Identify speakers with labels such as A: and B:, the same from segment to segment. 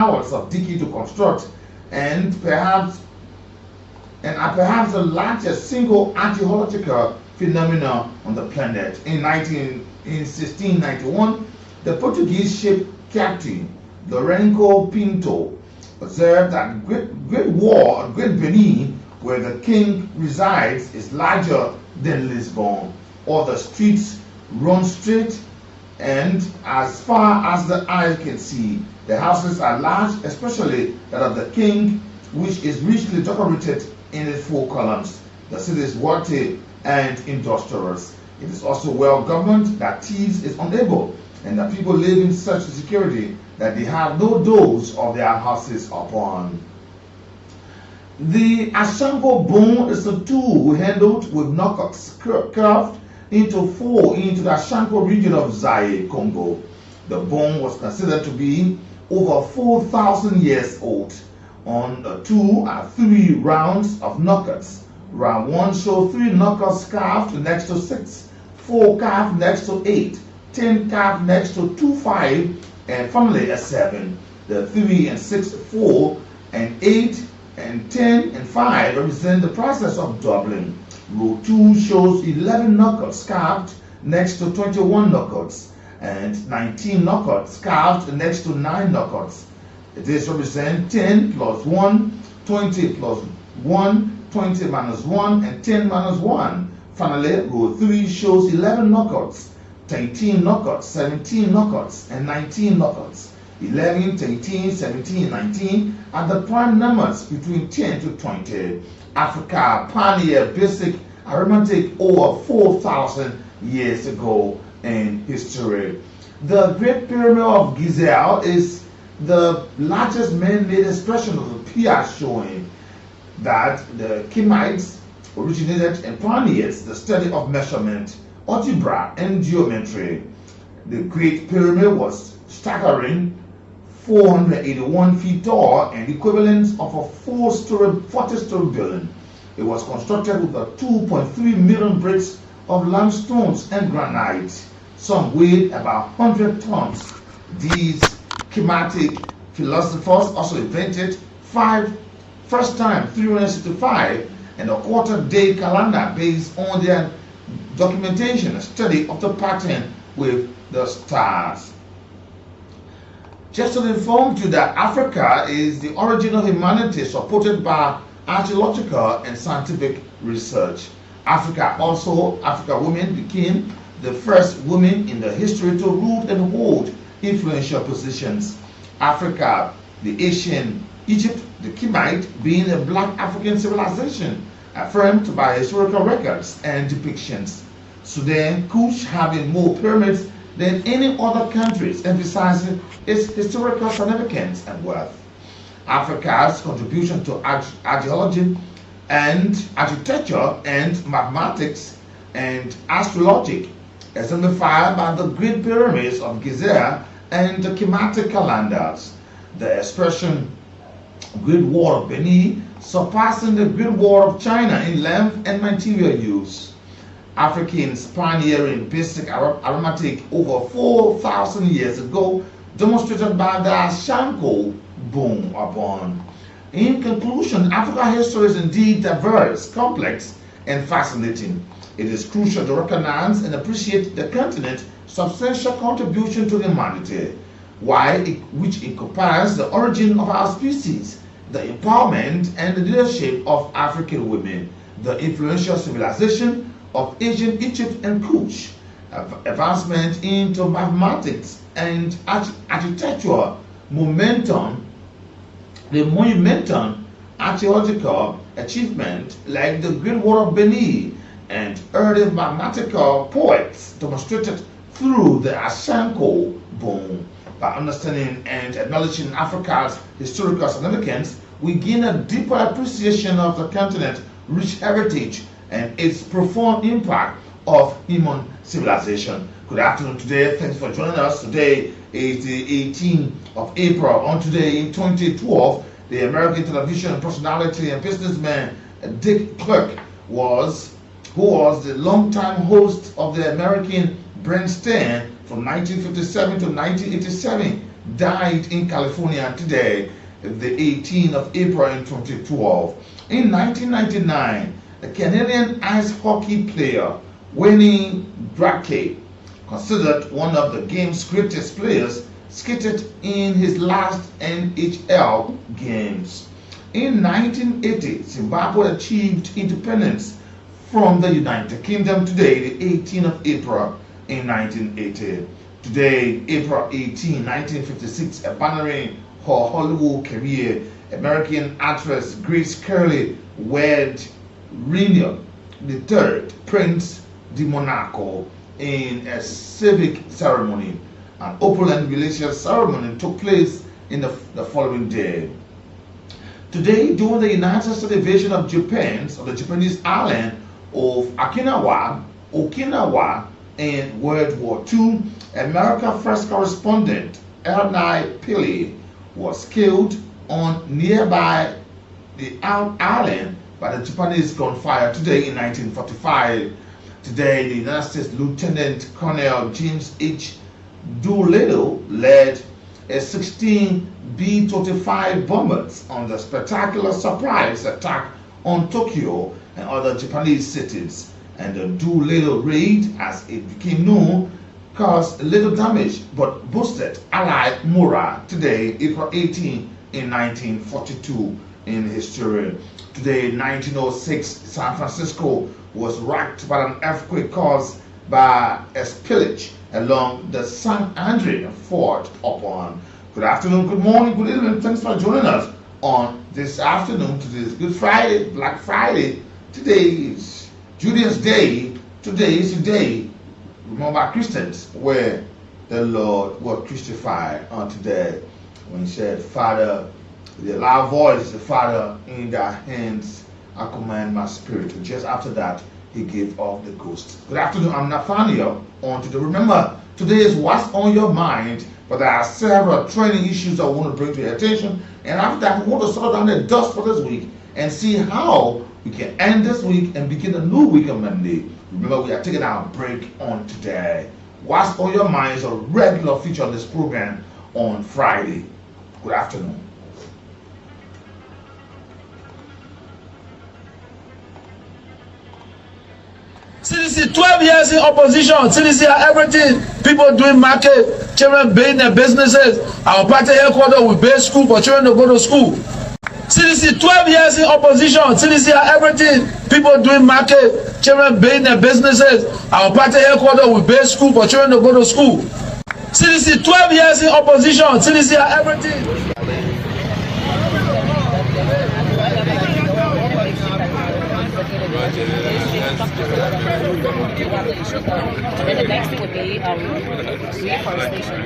A: hours of digging to construct, and perhaps are perhaps the largest single archaeological phenomena on the planet. In 1691, the Portuguese ship captain Lourenço Pinto observed that Great Benin, where the king resides, is larger than Lisbon. All the streets run straight, and as far as the eye can see, the houses are large, especially that of the king, which is richly decorated in its four columns. The city is wealthy and industrious. It is also well governed, that thieves is unable, and the people live in such security that they have no doors of their houses upon. The Ashango bone is a tool handled with knuckles curved into four into the Ashango region of Zaire, Congo. The bone was considered to be over 4,000 years old. On 2 are 3 rounds of knuckles. Round 1 shows 3 knuckles carved next to 6, 4 carved next to 8, 10 carved next to 2, 5, and finally a 7. The 3 and 6, 4, and 8, and 10 and 5 represent the process of doubling. Row 2 shows 11 knuckles carved next to 21 knuckles, and 19 knuckles carved next to 9 knuckles. This represents 10 plus 1, 20 plus 1, 20 minus 1, and 10 minus 1. Finally, row 3 shows 11 knuckles, 18 knuckles, 17 knuckles, and 19 knuckles. 11, 18, 17, 19 are the prime numbers between 10 to 20. Africa pioneered basic arithmetic over 4,000 years ago in history. The Great Pyramid of Giza is the largest man-made expression of the PR, showing that the Kemites originated and pioneered the study of measurement, algebra, and geometry. The Great Pyramid was staggering 481 feet tall and equivalent of a 40-story building. It was constructed with 2.3 million bricks of limestones and granite. Some weighed about 100 tons. These Kemetic philosophers also invented first time 365 and a quarter-day calendar based on their documentation and study of the pattern with the stars. Just to inform you that Africa is the origin of humanity, supported by archaeological and scientific research. Africa women became the first women in the history to rule and hold influential positions. Africa, the Asian Egypt, the Kemite being a black African civilization affirmed by historical records and depictions. Sudan, Kush having more pyramids than any other countries, emphasizing its historical significance and wealth. Africa's contribution to archaeology and architecture and mathematics and astrology, exemplified by the Great Pyramids of Giza and the Kemetic calendars. The expression Great Wall of Benin surpassing the Great Wall of China in length and material use. Africans pioneering basic arithmetic over 4,000 years ago, demonstrated by the Ashango bone or bond. In conclusion, African history is indeed diverse, complex, and fascinating. It is crucial to recognize and appreciate the continent's substantial contribution to humanity, which encompasses the origin of our species, the empowerment and the leadership of African women, the influential civilization of ancient Egypt and Kush, advancement into mathematics and architecture, the monumental archaeological achievement like the Great Wall of Benin, and early mathematical poets demonstrated through the Ashango bone. By understanding and acknowledging Africa's historical significance, we gain a deeper appreciation of the continent's rich heritage and its profound impact of human civilization. Good afternoon today. Thanks for joining us. Today is the 18th of April. On today in 2012, the American television personality and businessman Dick Clark who was the longtime host of the American Bandstand from 1957 to 1987, died in California today, the 18th of April in 2012. In 1999, the Canadian ice hockey player Wayne Gretzky, considered one of the game's greatest players, skated in his last NHL games. In 1980, Zimbabwe achieved independence from the United Kingdom. Today, the 18th of April in 1980. Today, April 18, 1956, abandoning her Hollywood career, American actress Grace Kelly wed Rainier III, Prince de Monaco, in a civic ceremony. An opulent religious ceremony took place in the following day. Today, during the United States invasion of the Japanese island of Okinawa in World War II, America's first correspondent, Ernest Pillay, was killed on nearby the island by the Japanese gunfire today in 1945. Today, the United States Lieutenant Colonel James H. Doolittle led a 16 B-25 bombers on the spectacular surprise attack on Tokyo and other Japanese cities. And the Doolittle raid, as it became known, caused little damage but boosted Allied morale. Today, April 18, in 1942 in history. Today, 1906, San Francisco was racked by an earthquake caused by a spillage along the San Andreas Fault upon. Good afternoon, good morning, good evening. Thanks for joining us on this afternoon. Today is Good Friday, Black Friday. Today is Julius Day. Today is the day, remember, Christians, where the Lord was crucified on today. When he said, Father, with a loud voice, the Father, in thy hands I command my spirit. And just after that, he gave off the ghost. Good afternoon, I'm Nathaniel. On today. Remember, today is what's on your mind, but there are several training issues I want to bring to your attention. And after that, we want to settle down the dust for this week and see how we can end this week and begin a new week on Monday. Remember, we are taking our break on today. What's on your mind is a regular feature on this program on Friday. Good afternoon.
B: CDC 12 years in opposition. CDC everything. People doing market, children building their businesses. Our party headquarters will build school for children to go to school. CDC 12 years in opposition. CDC everything. People doing market, children building their businesses. Our party headquarters will build school for children to go to school. CDC 12 years in opposition. CDC everything.
C: And then the next thing would be reforestation.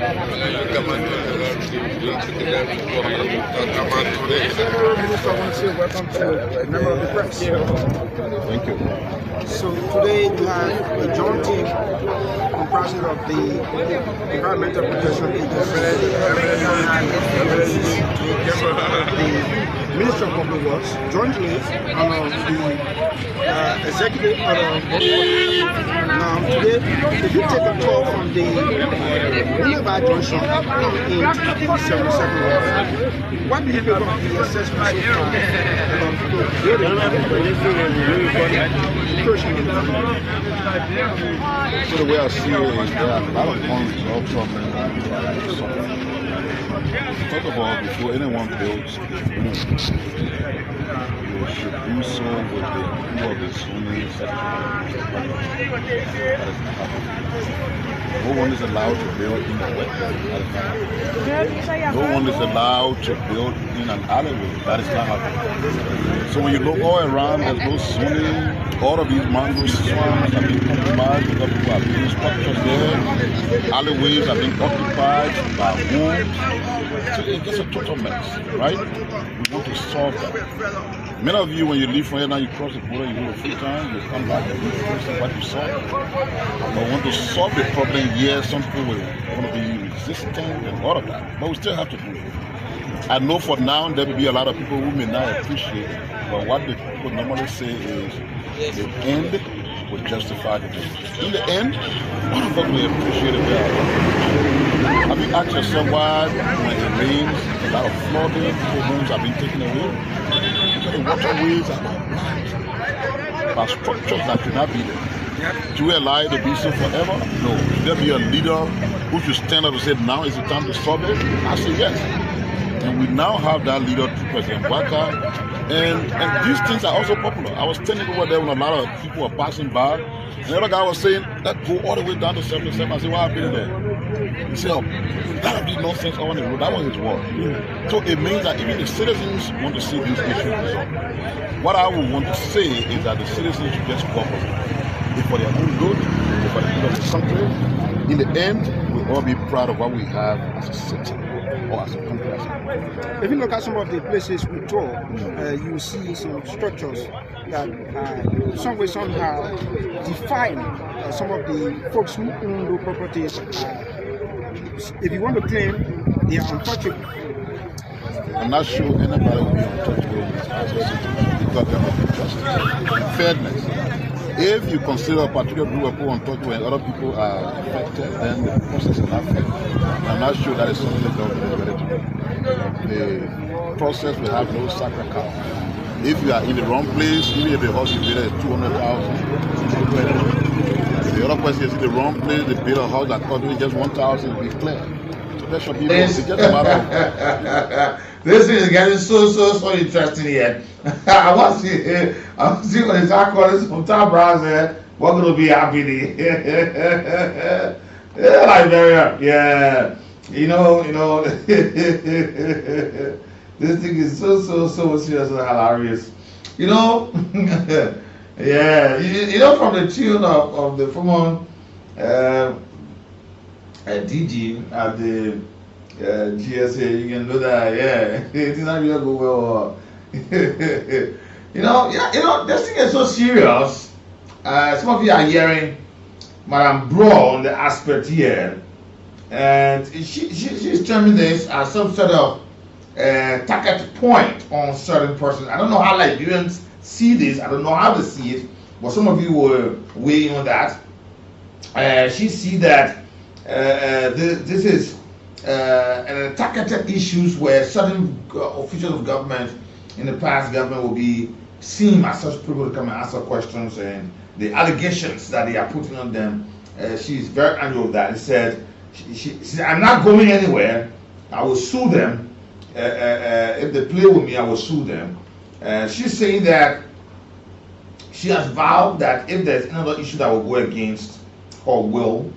D: Welcome to a member of the press.
E: Thank you.
D: So today we have a joint team comprising of the Environmental Protection Agency, the Ministry of Public Works, jointly under the executive order. Now today, if you take a tour from the Boulevard Junction in 77 Ward, what do you think of the assessment so far about people building?
E: So the way I see it is there are a lot of unresolved problems that we have to solve. First of all, before anyone builds, you should do so with the approval of the zoning section. No one is allowed to build in the wetland. No one is allowed to build in an alleyway. That is not happening. So when you look all around, there's no zoning. All of these mangrove swamps have been occupied because people are building structures there. Alleyways have been occupied by homes. So it's just a total mess, right? We want to solve that. Many of you, when you leave from here now, you cross the border, you go a few times, you come back and you see what you saw. But we want to solve the problem. Yes, some people will want to be resistant and all of that, but we still have to do it. I know for now there will be a lot of people who may not appreciate it, but what the people normally say is the end will justify the means. In the end, all of us will appreciate it. Have you asked yourself why when it rains, a lot of flooding, people's homes have been taken away? The waterways are blocked by structures that should not be there. Should we allow it to be so forever? No. Should there be a leader who should stand up and say, now is the time to solve it? I say yes. And we now have that leader through President Waka. And these things are also popular. I was standing over there when a lot of people were passing by. And the other guy was saying, let's go all the way down to 77. I said, why have been there? He said, oh, that would be nonsense on the road. That was his word. So it means that even the citizens want to see these issues resolved. What I would want to say is that the citizens should just cooperate. It's for their own good, it's for the good of the country. In the end, we'll all be proud of what we have as a city or as a country.
D: If you look at some of the places we tour, you will see some structures that some way somehow define some of the folks who own those properties. If you want to claim they are untouchable.
E: I'm not sure anybody will be untouchable in this city because there must be justice, fairness. If you consider a particular group of people untouchable and other people are affected, then the process is not fair. I'm not sure that is something the government is ready to do. The process will have no sacred cow. If you are in the wrong place, even if the house is bid at 200,000, if the other person is in the wrong place, they build a house that costs just 1,000, it will be clear. So there should be no, it's just a matter of...
A: This is getting so interesting here. I want to see when they start calling some top browser, we're going to be happy. Yeah, Liberia, yeah. You know, this thing is so serious and hilarious. You know, yeah. You know, from the tune of the former DG at the GSA, you can do that, yeah. It's not really go well. You know, this thing is so serious. Some of you are hearing Madame Bro on the aspect here, and she's terming this as some sort of target point on certain persons. I don't know how Liberians see this. I don't know how they see it, but some of you were weighing on that. She see that this is targeted issues where certain officials of government in the past government will be seen as such people to come and answer questions and the allegations that they are putting on them. She's very angry with that. She said, she said, I'm not going anywhere. I will sue them. If they play with me, I will sue them. She's saying that she has vowed that if there's another issue that will go against her will,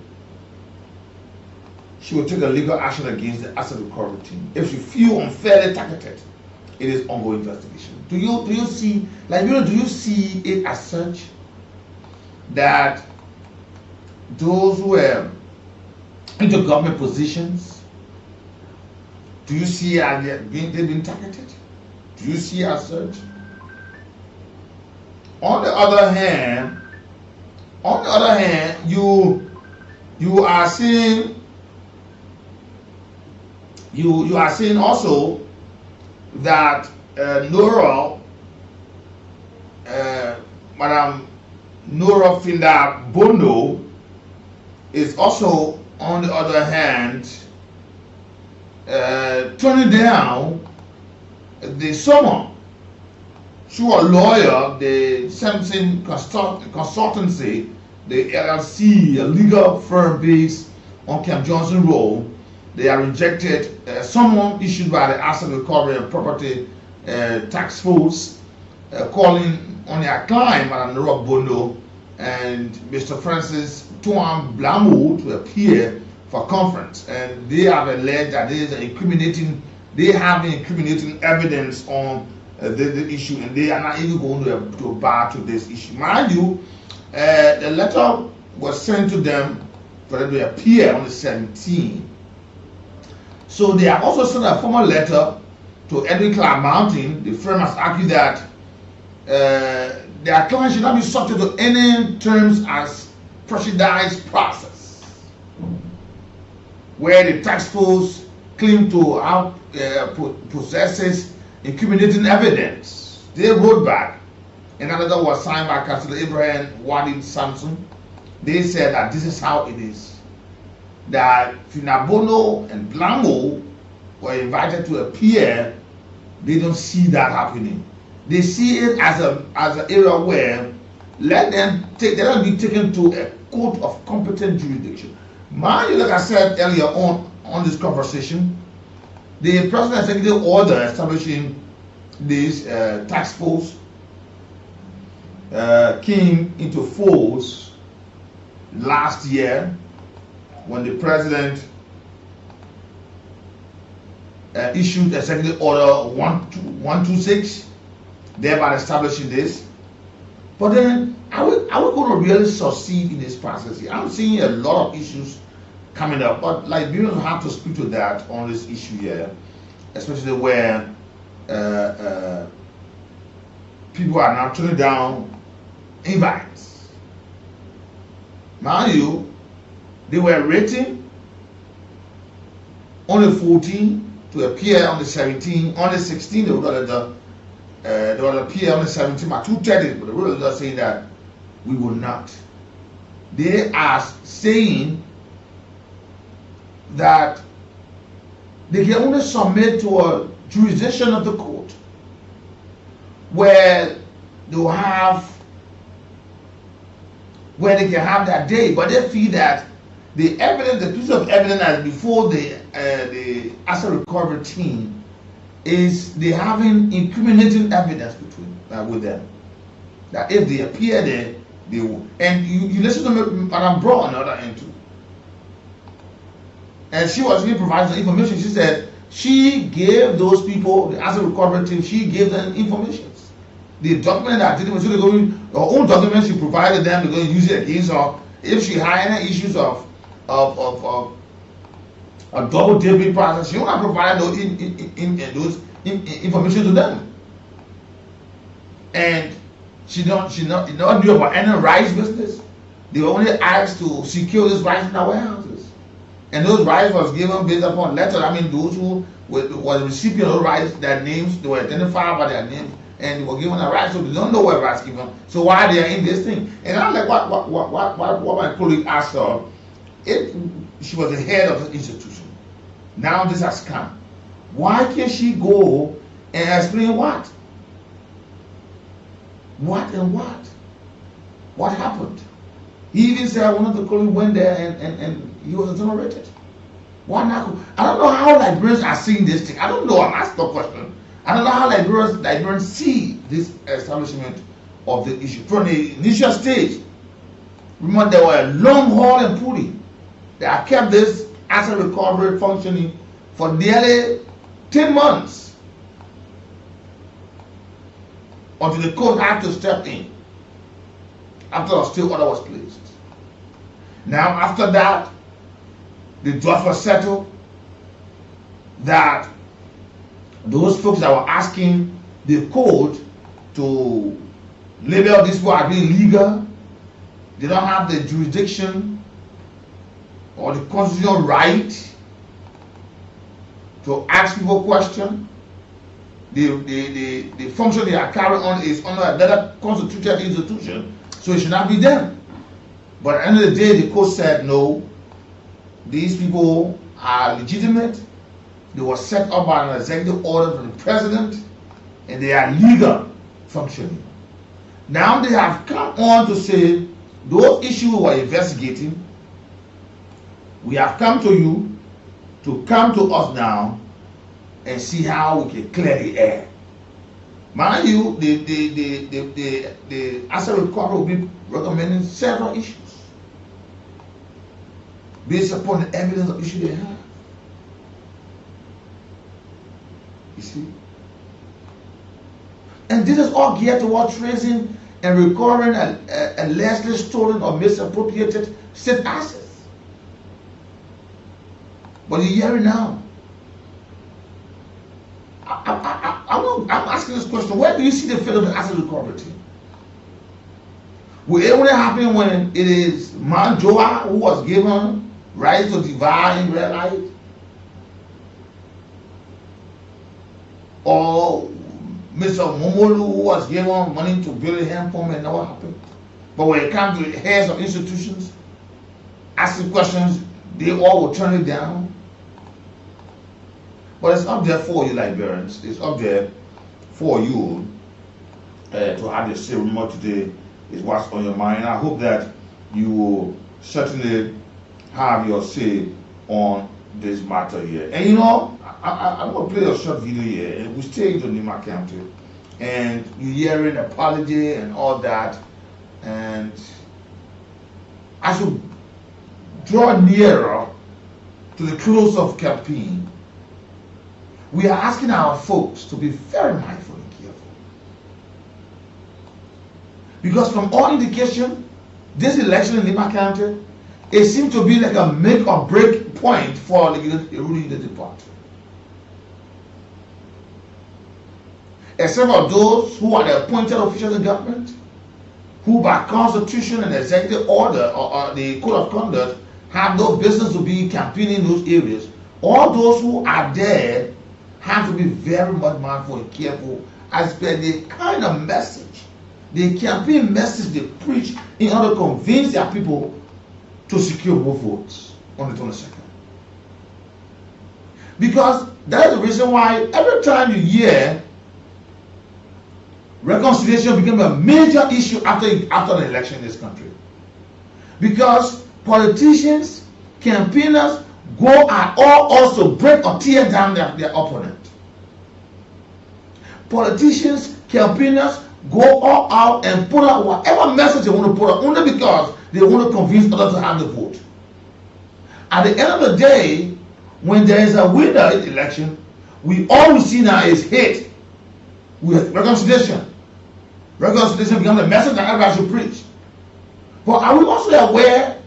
A: she will take a legal action against the asset recovery team. If she feels unfairly targeted, it is ongoing investigation. Do you see, like, do you see it as such that those who are into government positions, do you see they've been targeted? Do you see as such? On the other hand, you are seeing you are seeing also that Nora, Madam Nora Finda Bondo, is also on the other hand turning down the summons through a lawyer, the sentencing consultancy, the LLC, a legal firm based on Camp Johnson Road. They are rejected summons issued by the Asset Recovery and Property Tax Force, calling on their client, Madam Nora Bondo and Mr. Francis Tuan Blamu, to appear for conference. And they have alleged that they have incriminating evidence on the issue, and they are not even going to bar to this issue. Mind you, the letter was sent to them for them to appear on the 17th. So they have also sent a formal letter to Edwin Clark Mountain. The firm has argued that their client should not be subject to any terms as pressurized process, where the tax force claim to have possesses incriminating evidence. They wrote back. Another was signed by Councillor Abraham Wadi Samson. They said that this is how it is. that Finabono and Blanco were invited to appear, they don't see that happening. They see it as an area where let them be taken to a court of competent jurisdiction. Mind you, like I said earlier on this conversation, the President Executive Order establishing this task force came into force last year when the President issued Executive Order 126, thereby establishing this. But then, are we going to really succeed in this process here? I'm seeing a lot of issues coming up, but Liberians have to speak to that on this issue here, especially where people are now turning down invites. Mind you, they were rating on the 14th to appear on the 17th. On the 16th, they will appear on the 17th at 2:30, but the rule is saying that we will not. They are saying that they can only submit to a jurisdiction of the court where they will have, where they can have that day, but they feel that the evidence, the piece of evidence that's before the asset recovery team is they having incriminating evidence with them. That if they appear there, they will. And you listen to Madam Bro on the other end too. And she was really providing the information. She said she gave those people, the asset recovery team, she gave them information. The document that didn't, her own document she provided them, they're going to use it against her. If she had any issues of a double dipping process, she won't provide those information to them. And she not knew about any rice business. They were only asked to secure this rice in our warehouses. And those rice was given based upon letter. I mean, those who were the recipient of those rice, their names, they were identified by their names, and they were given a rice, so they don't know where rice given. So why they are in this thing? And I'm like, what my colleague asked her, she was the head of the institution. Now this has come. Why can't she go and explain what? What and what? What happened? He even said one of the colleagues went there and he was exonerated. Why not? I don't know how Liberians are seeing this thing. I don't know. I'm asking a question. I don't know how Liberians see this establishment of the issue. From the initial stage, remember there were a long haul and pulling. They have kept this asset recovery functioning for nearly 10 months until the court had to step in after a stay order was placed. Now after that, the judge was settled that those folks that were asking the court to label this people as being illegal, they don't have the jurisdiction or the constitutional right to ask people questions. The function they are carrying on is under another constitutional institution, so it should not be them. But at the end of the day, the court said no, these people are legitimate. They were set up by an executive order from the president, and they are legal functioning. Now they have come on to say those issues we were investigating, we have come to you to come to us now and see how we can clear the air. Mind you, the asset recovery will be recommending several issues based upon the evidence of issue they have. You see? And this is all geared towards tracing and recovering allegedly stolen or misappropriated state assets. But you hear it now. I'm asking this question: where do you see the failure of the asset recovery team? Will it only happen when it is Manjoa who was given rights to divine red light? Or Mr. Momolu who was given money to build a hand pump and never happened? But when it comes to the heads of institutions, asking questions they all will turn it down. But it's up there for you, Liberians. It's up there for you to have the ceremony today. Is what's on your mind. I hope that you will certainly have your say on this matter here. And you know, I'm going to play a short video here. And we stay in Nima County, and you hearing apology and all that. And as you draw nearer to the close of campaign, we are asking our folks to be very mindful and careful. Because from all indication, this election in Nima County, it seems to be like a make or break point for the ruling unity party. Except for those who are the appointed officials in government, who by constitution and executive order or the code of conduct have no business to be campaigning in those areas. All those who are there have to be very much mindful and careful as per the kind of message, the campaign message they preach in order to convince their people to secure more votes on the 22nd. Because that is the reason why every time you hear reconciliation became a major issue after the election in this country. Because politicians, campaigners go at all odds to break or tear down their opponent. Politicians, campaigners go all out and put out whatever message they want to put out only because they want to convince others to have the vote. At the end of the day, when there is a winner in the election, we all we see now is hate with reconciliation. Reconciliation becomes the message that everybody should preach. But are we also aware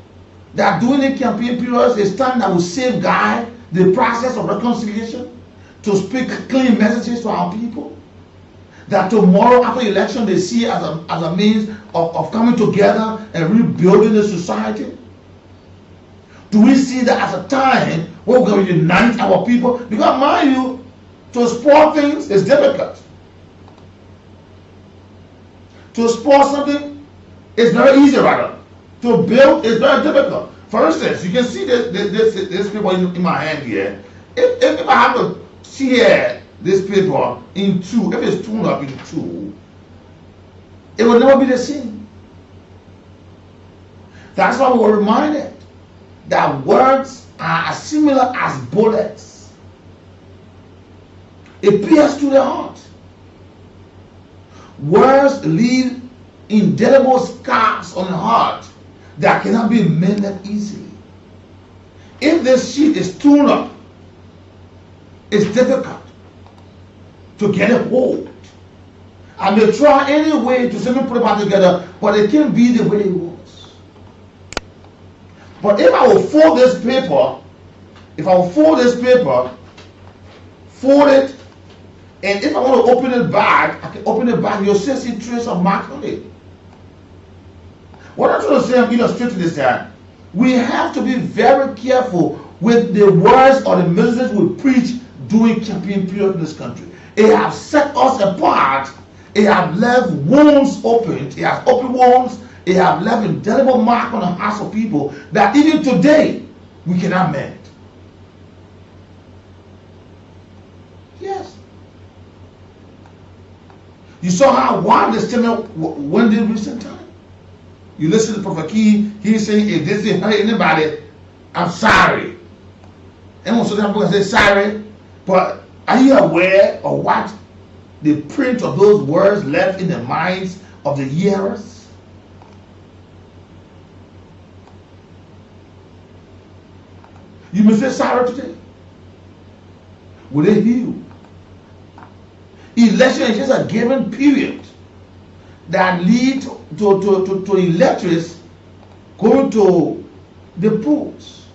A: that during the campaign period is time that will safeguard the process of reconciliation to speak clean messages to our people? That tomorrow after the election they see as a means of coming together and rebuilding the society? Do we see that as a time where we're going to unite our people? Because mind you, to spoil things is difficult. To spoil something is very easy, rather. To build is very difficult. For instance, you can see this paper in my hand here. If I have to tear this paper in two, if it's torn up in two, it will never be the same. That's why we were reminded that words are as similar as bullets. It pierces to the heart. Words leave indelible scars on the heart that cannot be mended easily. If this sheet is torn up, it's difficult to get it hold. I may try any way to simply put it back together, but it can't be the way it was. But if I will fold this paper, fold it, and if I want to open it back, I can open it back. You'll still see trace of mark on it. What I'm trying to say, I'm illustrating this that we have to be very careful with the words or the messages we preach during campaign period in this country. It has set us apart. It has left wounds open. It has open wounds. It has left indelible mark on the hearts of people that even today we cannot mend. Yes. You saw how wild this statement went in recent time. You listen to Prophet Key, he's saying, if this didn't hurt anybody, I'm sorry. And most of them people say sorry, but are you aware of what the print of those words left in the minds of the hearers? You may say sorry today. Will they heal? Election is just a given period that lead to electors going to the polls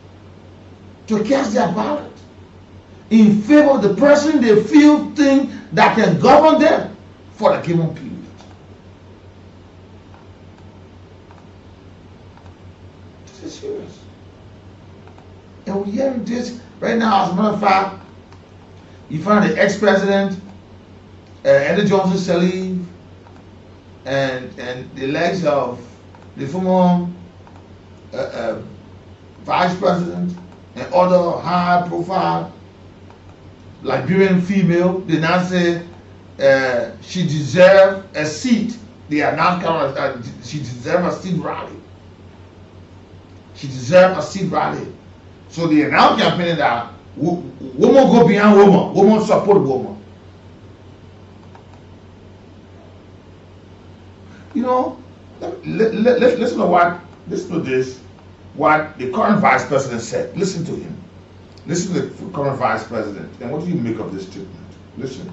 A: to cast their ballot in favor of the person they think that can govern them for a given period. This is serious. And we're hearing this right now. As a matter of fact, you find the ex-president Eddie Johnson Sirleaf and the legs of the former vice president and other high-profile Liberian female, they now say she deserves a seat. They are now she deserves a seat rally. She deserves a seat rally. So they are now campaigning that woman go behind woman, woman support woman. You know, listen to this, what the current vice president said. Listen to him. Listen to the current vice president. And what do you make of this statement? Listen.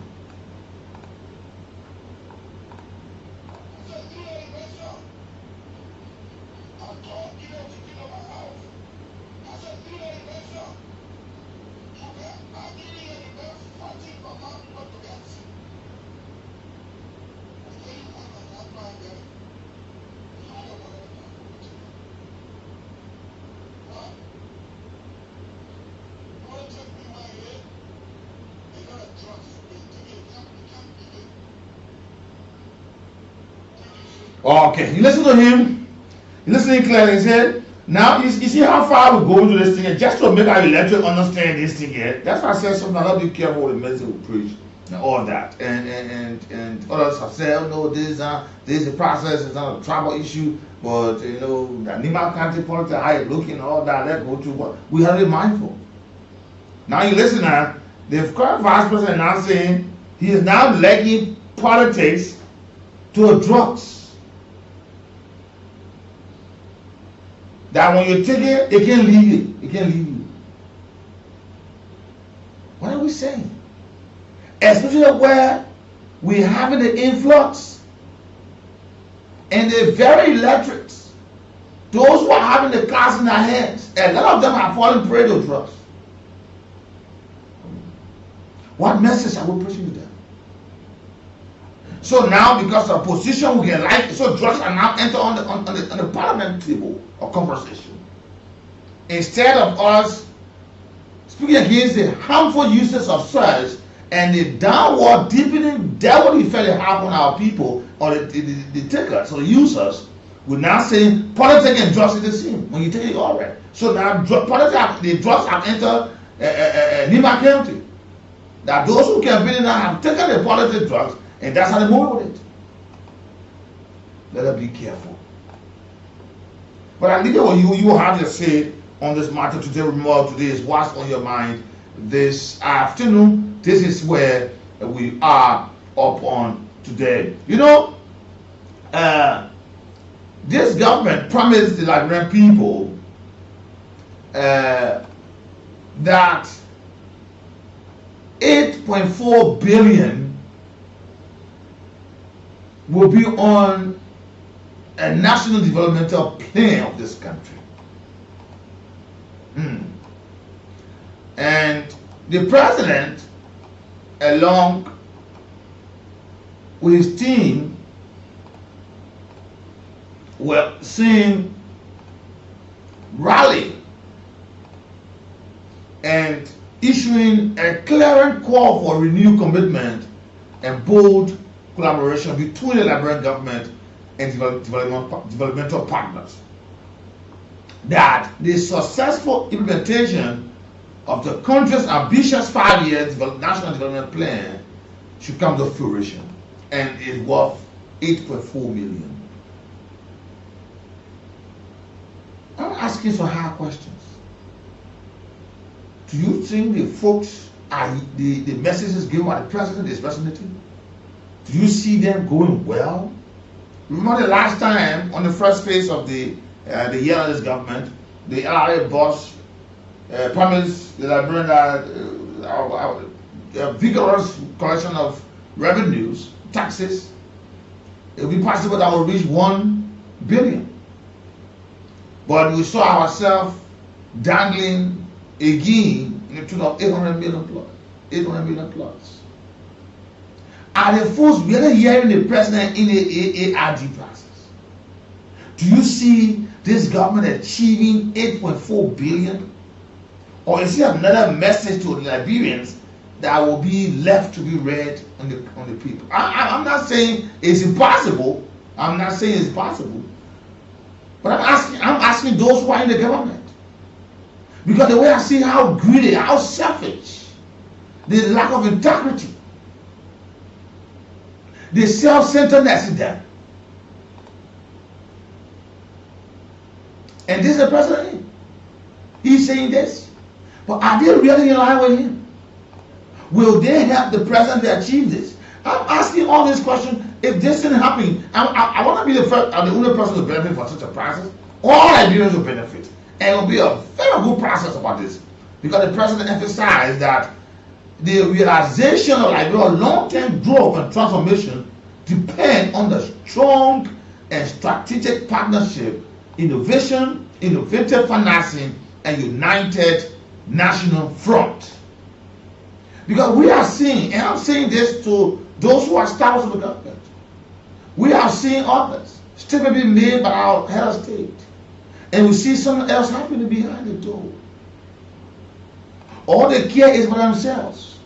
A: Okay, you listen to him. You listen to him clearly. He said, now you see how far we go into this thing, just to make our electorate understand this thing here. That's why I said something. I'll be careful with the message we preach and all that. And others have said, oh no, this is a process. It's not a tribal issue, but you know, the Nima County politics, how it's looking, all that. Let's go through what we have to be mindful. Now you listen now. The current vice president now saying he is now linking politics to drugs. That when you take it, it can leave you. It can leave you. What are we saying? Especially where we're having the influx and the very electorates, those who are having the cards in their hands, a lot of them are falling prey to drugs. What message are we preaching to them? So now, because of position we can like, so drugs are now enter on the parliament table of conversation. Instead of us speaking against the harmful uses of drugs and the downward deepening devil effect it have on our people or the takers or the users, we're now saying politics and drugs is the same when you take it already. So now the drugs have entered Nima County. That those who can be now have taken the politics drugs, and that's how they move with it. Let us be careful. But I think what you have to say on this matter today, remember today is what's on your mind this afternoon. This is where we are up on today. You know, this government promised the Liberian people that 8.4 billion will be on a national developmental plan of this country. And the president, along with his team, were saying rally and issuing a clear call for renewed commitment and bold collaboration between the Liberian government and developmental partners. That the successful implementation of the country's ambitious 5-year national development plan should come to fruition and is worth 8.4 million. I'm asking some hard questions. Do you think the folks are the messages given by the president is resonating? Do you see them going well? Remember the last time on the first phase of the year of this government, the LRA boss promised the Liberian a vigorous collection of revenues, taxes. It will be possible that will reach 1 billion. But we saw ourselves dangling again in the tune of 800 million plus. 800 million plus. Are the folks really hearing the president in the ARD process? Do you see this government achieving 8.4 billion? Or is it another message to the Liberians that will be left to be read on the people? I'm not saying it's impossible. I'm not saying it's possible. But I'm asking those who are in the government. Because the way I see how greedy, how selfish, the lack of integrity, the self-centeredness in them. And this is the president. He's saying this. But are they really in line with him? Will they help the president to achieve this? I'm asking all these questions. If this isn't happening, I want to be the first, the only person to benefit from such a process. All Nigerians will benefit. And it will be a very good process about this. Because the president emphasized that the realization of Liberia's long-term growth and transformation depend on the strong and strategic partnership, innovation, innovative financing, and united national front. Because we are seeing, and I'm saying this to those who are staffs of the government, we are seeing others still being made by our head of state, and we see someone else happening behind the door. All they care is for themselves.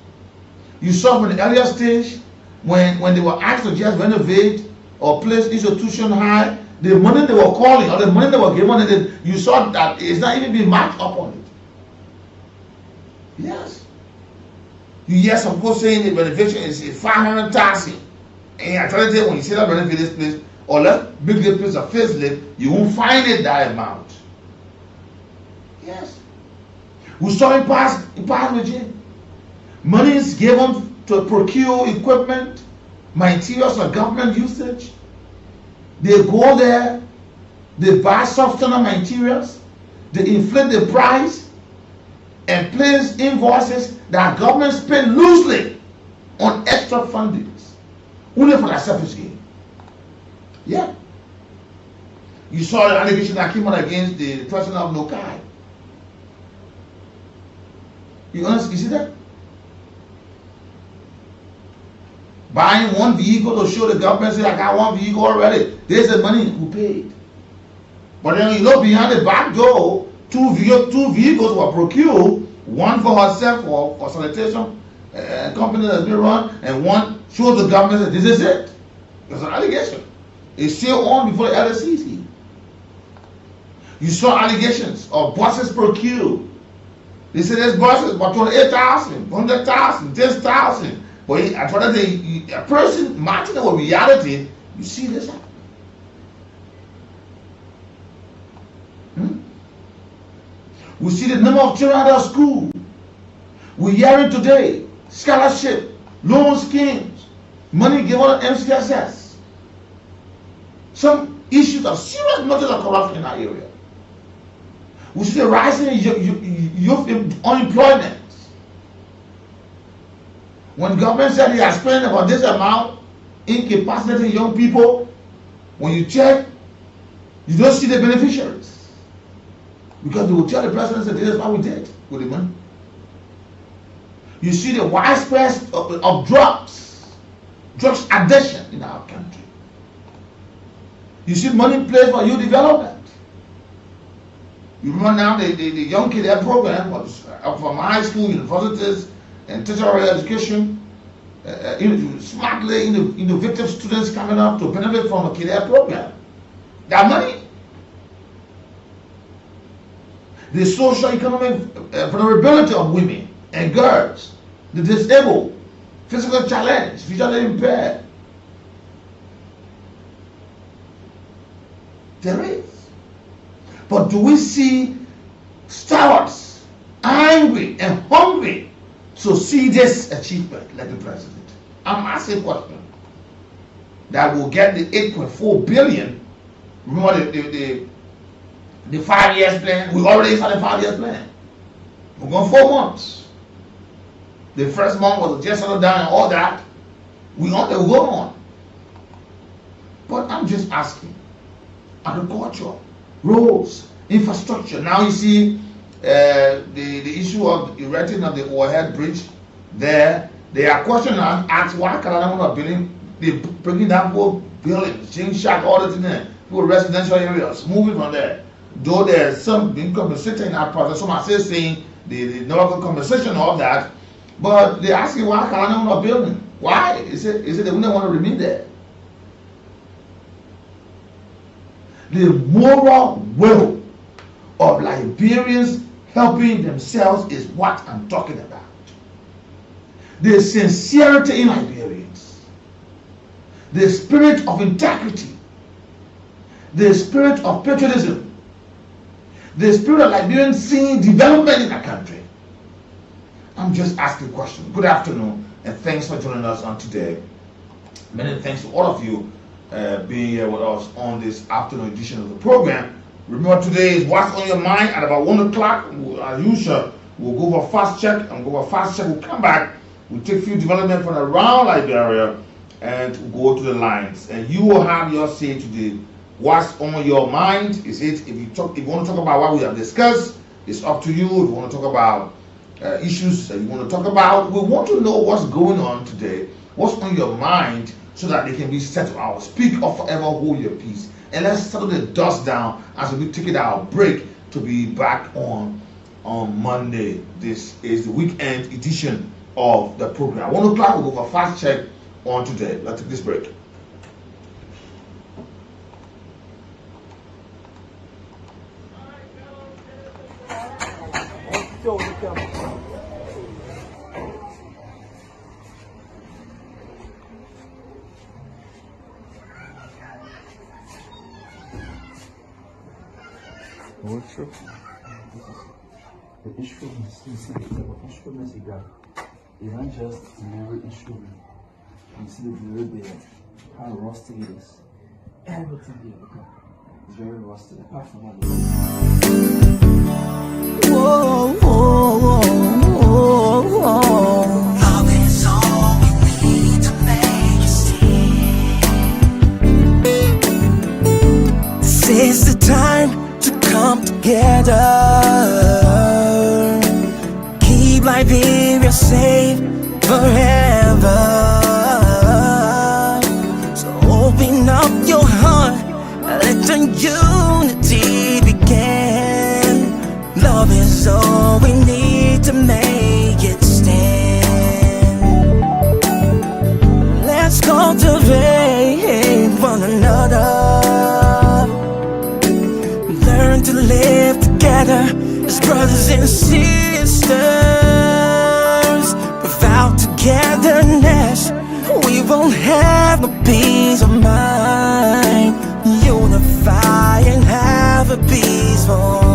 A: You saw from the earlier stage when they were asked to just renovate or place institution high, the money they were calling or the money they were given, you saw that it's not even being matched up on it. Yes. You hear some people saying the renovation is 500,000. And I try to tell you, when you say that renovate this place, or let's build this place a facelift, you won't find it that amount. Yes. We saw in past regime. Money is given to procure equipment, materials for government usage. They go there, they buy substandard materials, they inflate the price, and place invoices that government spend loosely on extra fundings, only for their selfish gain. Yeah. You saw the allegation that came out against the president of Nokai. You see that? Buying one vehicle to show the government, say, I got one vehicle already. There's the money who paid. But then you look behind the back door, two vehicles were procured, one for herself for sanitation company that's been run, and one shows the government that this is it. There's an allegation. It's still on before the LSCC. You saw allegations of buses procured. They said there's buses, but 28,000, 100,000, 10,000. But I thought that a person matching with reality, you see this happen. We see the number of children out of school. We're hearing today scholarship, loan schemes, money given on MCSS. Some issues of serious matters of corruption in our area. We see the rising youth unemployment. When the government said they are spending about this amount, incapacitating young people, when you check, you don't see the beneficiaries. Because they will tell the president that this is what we did with the money. You see the widespread of drugs addiction in our country. You see money placed for youth development. You remember now the young kid program from high school, universities, and tertiary education, smartly innovative students coming up to benefit from a kid program. That money. The socio-economic vulnerability of women and girls, the disabled, physical challenged, visually impaired. There is. But do we see stalwarts angry and hungry to see this achievement like the president? I'm asking a question that will get the 8.4 billion. Remember the 5 years plan? We already started 5 years plan. We're going 4 months. The first month was just settled down and all that. We go on. But I'm just asking, agriculture, roads, infrastructure. Now you see the issue of erecting of the overhead bridge there. They are questioning and ask why Canada building, they bringing down whole buildings, change shack, all that in there, people residential areas, moving from there. Though there's some being compensated in that process, some are still saying the no compensation of that, but they're asking why Canada building. Why? Is it they don't want to remain there? The moral will of Liberians helping themselves is what I'm talking about. The sincerity in Liberians, the spirit of integrity, the spirit of patriotism, the spirit of Liberians seeing development in the country. I'm just asking a question. Good afternoon, and thanks for joining us on today. Many thanks to all of you being here with us on this afternoon edition of the program. Remember, today is What's on Your Mind at about 1 o'clock. As usual, we'll go for a fast check, and go for a fast check. We'll come back. We'll take a few developments from around Liberia and go to the lines. And you will have your say today. What's on your mind? Is it if you want to talk about what we have discussed, it's up to you. If you want to talk about issues that you want to talk about, we want to know what's going on today, what's on your mind, so that they can be settled out. Speak or forever hold your peace. And let's settle the dust down as we take our break to be back on Monday. This is the weekend edition of the program. 1 o'clock, we'll go for a fast check on today. Let's take this break.
F: Outro. The instruments, instruments you got. They don't just deliver instrument. You see the delivery there, how rusty it is. Everything here, look at. It's very rusty, apart from all the whoa, whoa, whoa, whoa, whoa. Love is all we need to make it see. This is the time to come together. Keep Liberia safe forever. So open up your heart, let the unity begin. Love is all we need to make it stand. Let's cultivate one another. Learn to live together as brothers and sisters. Without togetherness, we won't have no peace of mind. Unify and have a peaceful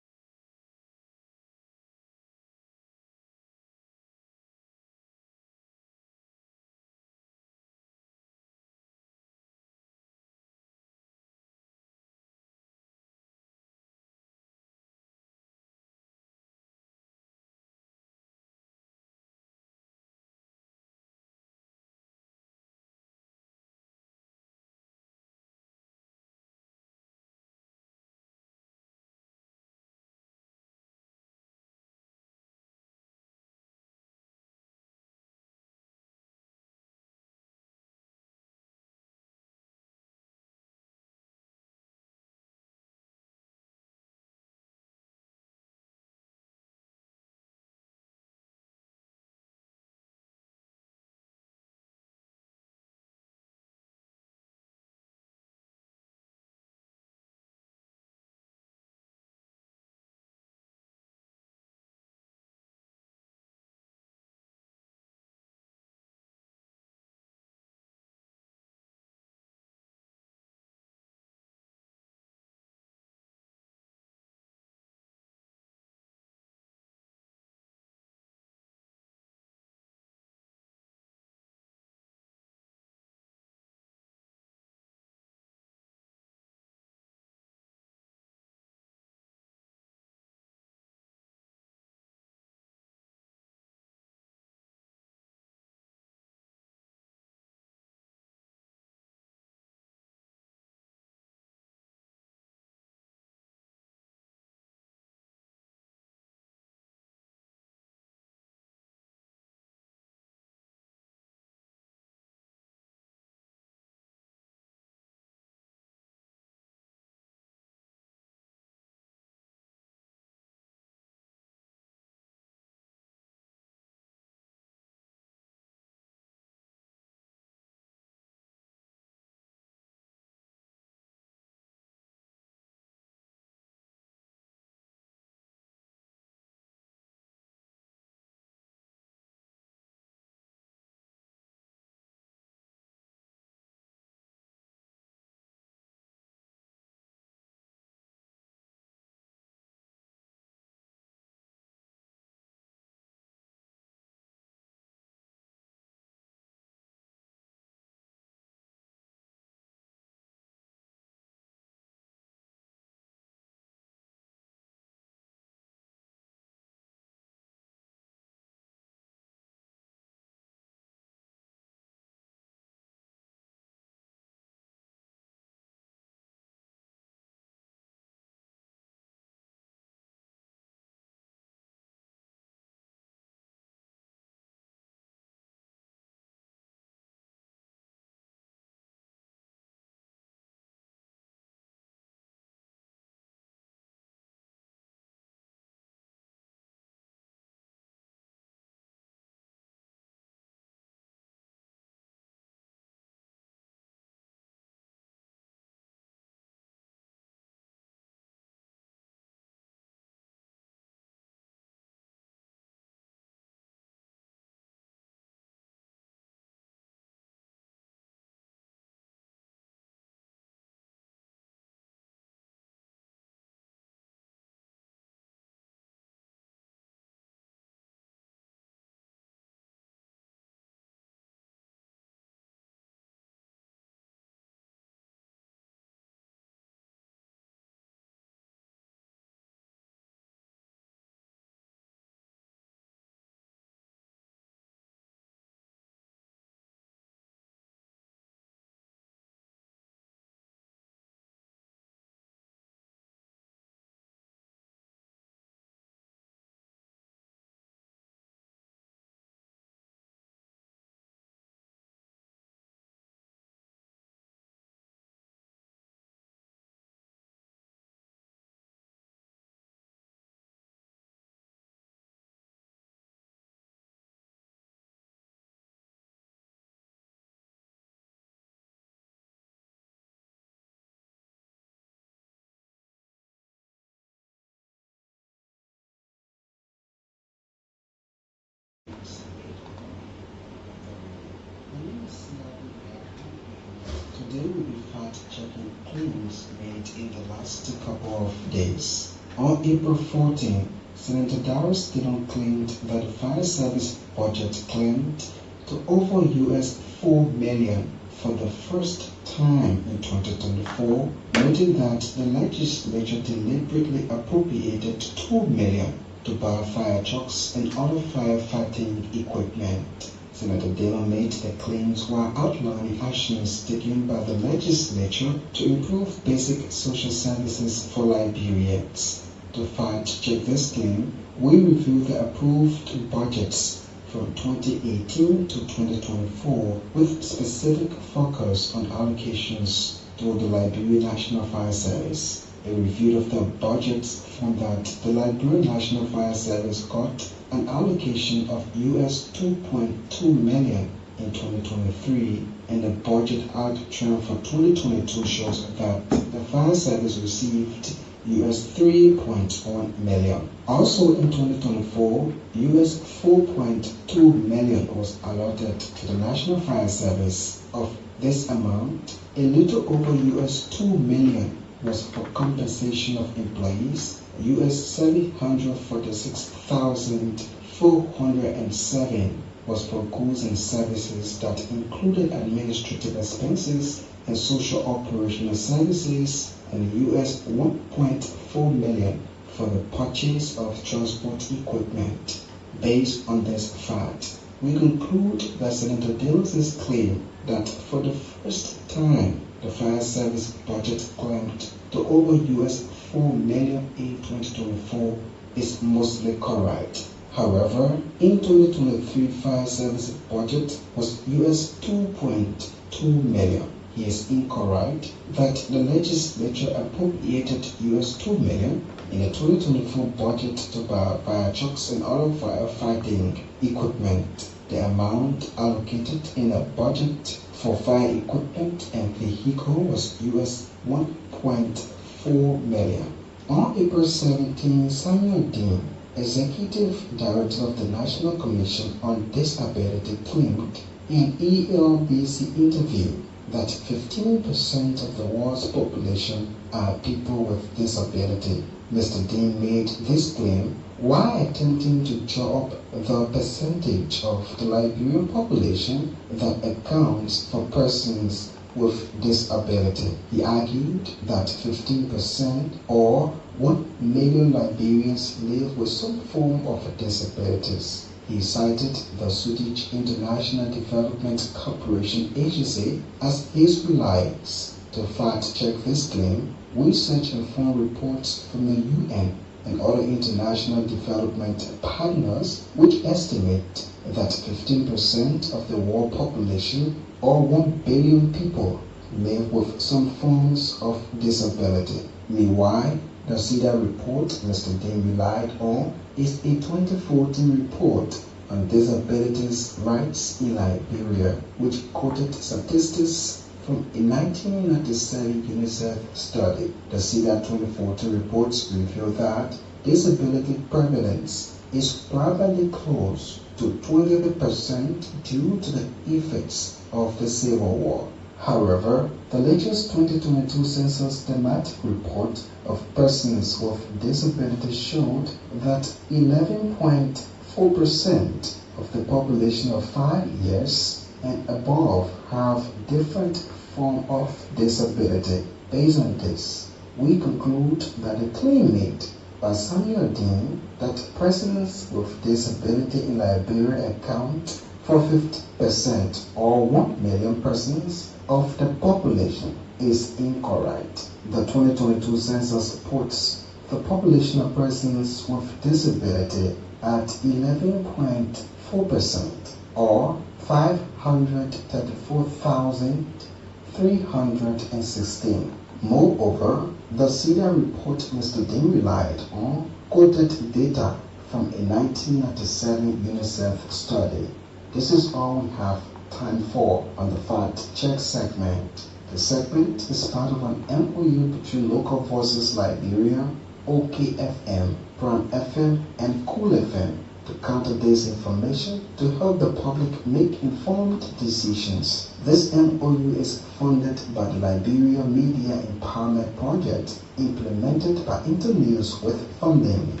G: Today we'll be fact-checking claims made in the last couple of days. On April 14, Senator Natl lntl claimed that the fire service budget climbed to over $4 million for the first time in 2024, noting that the legislature deliberately appropriated $2 million to buy fire trucks and other firefighting equipment. Senator Natl made the claims while outlining actions taken by the legislature to improve basic social services for Liberians. To fact-check this claim, we review the approved budgets from 2018 to 2024 with specific focus on allocations to the Liberian National Fire Service. A review of the budgets found that the Liberian National Fire Service got an allocation of $2.2 million in 2023, and the budget outturn for 2022 shows that the fire service received $3.1 million. Also in 2024, $4.2 million was allotted to the National Fire Service. Of this amount, a little over $2 million was for compensation of employees, $746,407 was for goods and services that included administrative expenses and social operational services, and $1.4 million for the purchase of transport equipment. Based on this fact, we conclude that Senator Natl's claim that for the first time the fire service budget climbed to over $4 million in 2024 is mostly correct. However, in 2023 fire service budget was $2.2 million. He is incorrect that the legislature appropriated $2 million in the 2024 budget to buy fire trucks and other firefighting equipment. The amount allocated in the budget for fire equipment and vehicle was $1.4 million. On April 17, Samuel Dean, Executive Director of the National Commission on Disability, claimed in an ELBC interview that 15% of the world's population are people with disability. Mr. Dean made this claim while attempting to draw up the percentage of the Liberian population that accounts for persons with disability. He argued that 15% or 1 million Liberians live with some form of disabilities. He cited the Swedish International Development Corporation Agency as his reliance. To fact-check this claim, we search-informed reports from the UN and other international development partners, which estimate that 15% of the world population, or 1 billion people, live with some forms of disability. Meanwhile, the CEDA report Mr. Dean relied on is a 2014 report on disabilities rights in Liberia, which quoted statistics from a 1997 UNICEF study. The CEDA 2014 reports reveal that disability prevalence is probably close to 20% due to the effects of the Civil War. However, the latest 2022 census thematic report of persons with disabilities showed that 11.4% of the population of 5 years and above have different form of disability. Based on this, we conclude that the claim made by Samuel Dean that persons with disability in Liberia account for 50% or 1 million persons of the population is incorrect. The 2022 census puts the population of persons with disability at 11.4% or 534,316. Moreover, the CEDA report Mr. Dean relied on quoted data from a 1997 UNICEF study. This is all we have time for on the Fact Check segment. The segment is part of an MOU between Local Voices Liberia, OKFM, Prime FM, and Cool FM to counter disinformation to help the public make informed decisions. This MOU is funded by the Liberia Media Empowerment Project, implemented by Internews with funding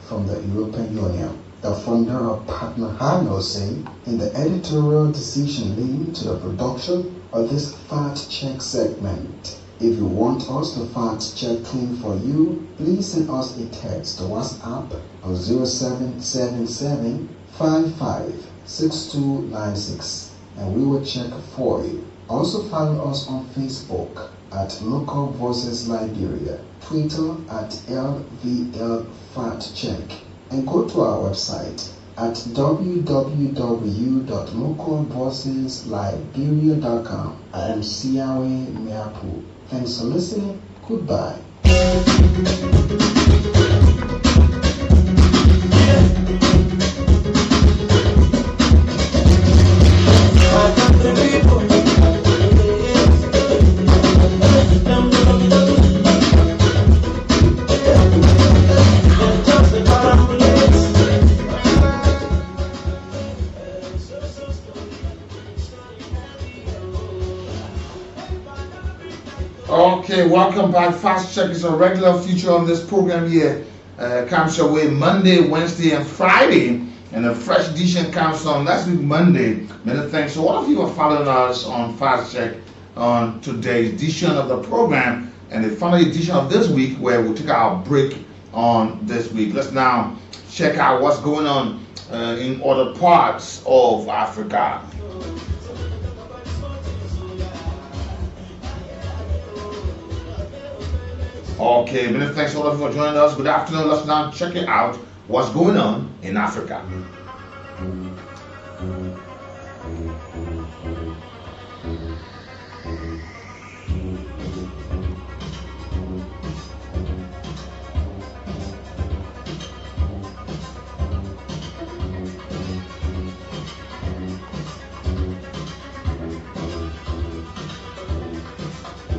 G: from the European Union. The funder or partner had no say in the editorial decision leading to the production of this fact check segment. If you want us to fact check clean for you, please send us a text to WhatsApp on 0777 556296 and we will check for you. Also follow us on Facebook at Local Voices Liberia, Twitter at LVL Fact Check, and go to our website at www.localvoicesliberia.com. I am Siawe Miapu. Thanks for listening. Goodbye.
A: Okay, welcome back. Fast Check is a regular feature on this program here. Comes your way Monday, Wednesday, and Friday. And a fresh edition comes on last week, Monday. Many thanks to all of you who are following us on Fast Check on today's edition of the program and the final edition of this week, where we'll take our break on this week. Let's now check out what's going on in other parts of Africa. Okay, many thanks all of you for joining us. Good afternoon. Let's now check it out what's going on in Africa.